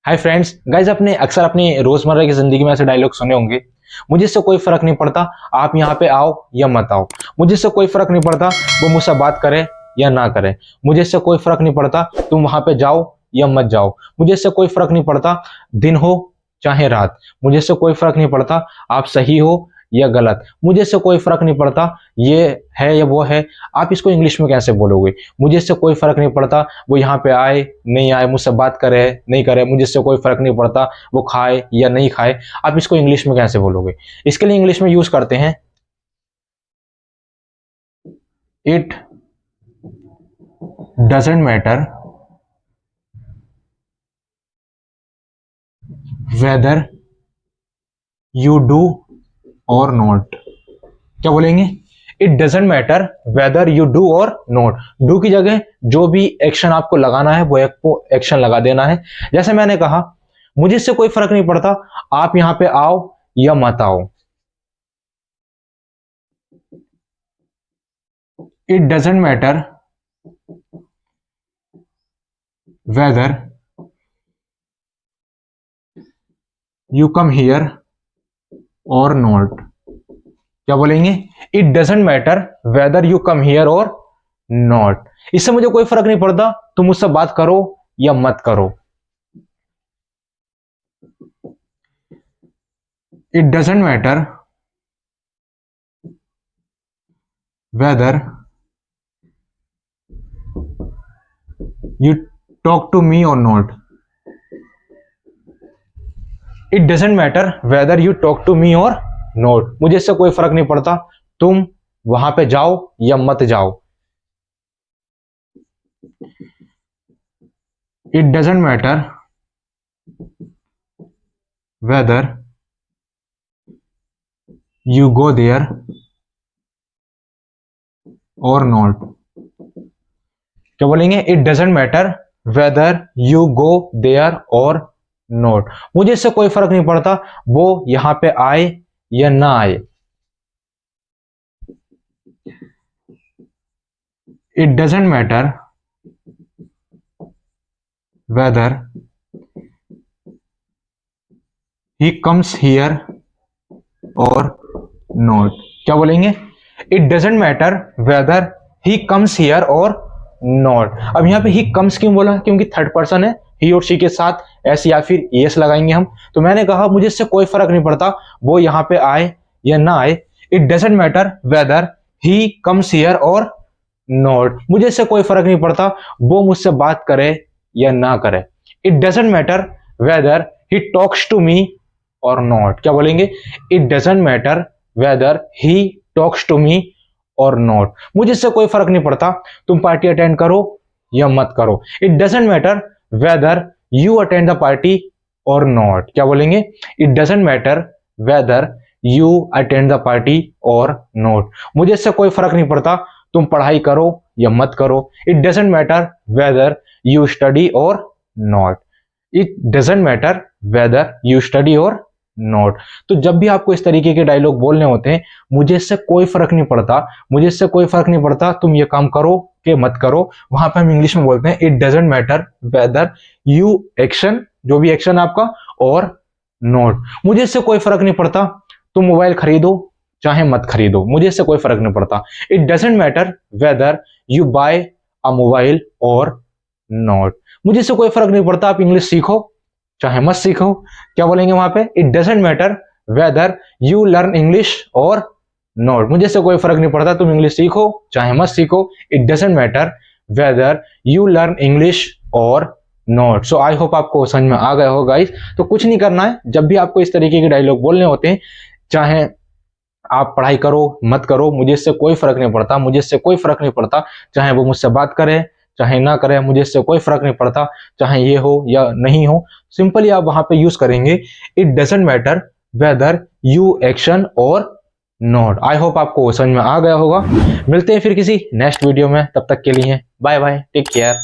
Hi friends guys, अपने अक्सर अपनी रोजमर्रा की जिंदगी में ऐसे डायलॉग सुने होंगे। मुझे इससे कोई फर्क नहीं पड़ता आप यहाँ पे आओ या मत आओ। मुझे इससे कोई फर्क नहीं पड़ता वो मुझसे बात करे या ना करे। मुझे इससे कोई फर्क नहीं पड़ता तुम वहां पे जाओ या मत जाओ। मुझे इससे कोई फर्क नहीं पड़ता दिन हो चाहे रात। मुझे इससे कोई फर्क नहीं पड़ता आप सही हो या गलत। मुझे इससे कोई फर्क नहीं पड़ता ये है या वो है। आप इसको इंग्लिश में कैसे बोलोगे? मुझे इससे कोई फर्क नहीं पड़ता वो यहाँ पे आए नहीं आए, मुझसे बात करे नहीं करे। मुझे इससे कोई फर्क नहीं पड़ता वो खाए या नहीं खाए। आप इसको इंग्लिश में कैसे बोलोगे? इसके लिए इंग्लिश में यूज करते हैं it doesn't matter whether you do और नॉट। क्या बोलेंगे? It doesn't matter whether you do और नॉट। डू की जगह जो भी एक्शन आपको लगाना है वो एक्शन लगा देना है। जैसे मैंने कहा मुझे इससे कोई फर्क नहीं पड़ता आप यहां पे आओ या मत आओ। It doesn't matter whether you come here और नॉट। क्या बोलेंगे? It doesn't matter whether you come here और नॉट। इससे मुझे कोई फर्क नहीं पड़ता तुम मुझसे बात करो या मत करो। It doesn't matter whether you talk to me or not. It doesn't matter whether you talk to me or not. मुझे इससे कोई फर्क नहीं पड़ता तुम वहां पे जाओ या मत जाओ। It doesn't matter whether you go there or not. क्या बोलेंगे? It doesn't matter whether you go there or not. मुझे इससे कोई फर्क नहीं पड़ता वो यहां पे आए या ना आए। It doesn't matter whether he comes here और नॉट। क्या बोलेंगे? It doesn't matter whether he comes here और नॉट। अब यहां पे ही कम्स क्यों बोला? क्योंकि थर्ड पर्सन है, ही और शी के साथ एस या फिर एस लगाएंगे हम। तो मैंने कहा मुझे इससे कोई फर्क नहीं पड़ता वो यहां पे आए या ना आए। It doesn't matter whether he comes here और नॉट। मुझे इससे कोई फर्क नहीं पड़ता वो मुझसे बात करे या ना करे। It doesn't matter whether he talks to me or not. क्या बोलेंगे? It doesn't matter whether he talks to me or not. मुझे इससे कोई फर्क नहीं पड़ता तुम पार्टी अटेंड करो या मत करो। It doesn't matter whether you attend the party और नॉट। क्या बोलेंगे? It doesn't matter whether you attend the party और नॉट। मुझे इससे कोई फर्क नहीं पड़ता तुम पढ़ाई करो या मत करो। It doesn't matter whether you study or not. It doesn't matter whether you study or not. तो जब भी आपको इस तरीके के डायलॉग बोलने होते हैं, मुझे इससे कोई फर्क नहीं पड़ता, मुझे इससे कोई फर्क नहीं पड़ता तुम ये काम करो कि मत करो, वहां पे हम इंग्लिश में बोलते हैं it doesn't matter whether you action, जो भी एक्शन आपका, और नॉट। मुझे इससे कोई फर्क नहीं पड़ता तुम मोबाइल खरीदो चाहे मत खरीदो। मुझे इससे कोई फर्क नहीं पड़ता। It doesn't matter whether you buy a mobile or not. मुझे इससे कोई फर्क नहीं पड़ता आप इंग्लिश सीखो चाहे मत सीखो। क्या बोलेंगे वहां पे? It doesn't matter whether you learn English और नॉट। मुझे इससे कोई फर्क नहीं पड़ता तुम इंग्लिश सीखो चाहे मत सीखो। It doesn't matter whether you learn English और नॉट। सो आई होप आपको समझ में आ गया हो गाइस। तो कुछ नहीं करना है, जब भी आपको इस तरीके के डायलॉग बोलने होते हैं, चाहे आप पढ़ाई करो मत करो, मुझे इससे कोई फर्क नहीं पड़ता, मुझे इससे कोई फर्क नहीं पड़ता। चाहे वो मुझसे बात करे चाहे ना करे, मुझे इससे कोई फर्क नहीं पड़ता, चाहे ये हो या नहीं हो। सिंपली आप वहां पे यूज करेंगे it doesn't matter whether you action और नॉट। आई होप आपको समझ में आ गया होगा। मिलते हैं फिर किसी नेक्स्ट वीडियो में, तब तक के लिए बाय बाय, टेक केयर।